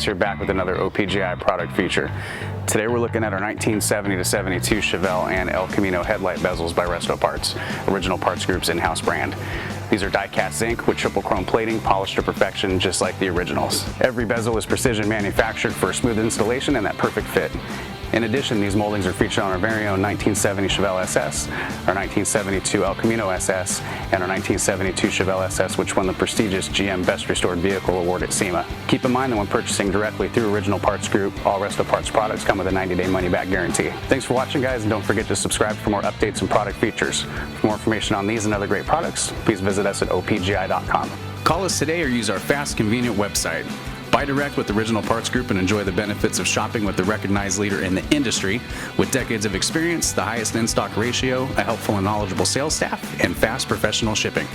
here back with another OPGI product feature. Today we're looking at our 1970 to 72 Chevelle and El Camino headlight bezels by Resto Parts, Original Parts Group's in-house brand. These are die-cast zinc with triple chrome plating, polished to perfection just like the originals. Every bezel is precision manufactured for a smooth installation and that perfect fit. In addition, these moldings are featured on our very own 1970 Chevelle SS, our 1972 El Camino SS, and our 1972 Chevelle SS, which won the prestigious GM Best Restored Vehicle Award at SEMA. Keep in mind that when purchasing directly through Original Parts Group, all Resto Parts products come with a 90-day money-back guarantee. Thanks for watching, guys, and don't forget to subscribe for more updates and product features. For more information on these and other great products, please visit us at opgi.com. Call us today or use our fast, convenient website. Buy direct with Original Parts Group and enjoy the benefits of shopping with the recognized leader in the industry with decades of experience, the highest in-stock ratio, a helpful and knowledgeable sales staff, and fast professional shipping.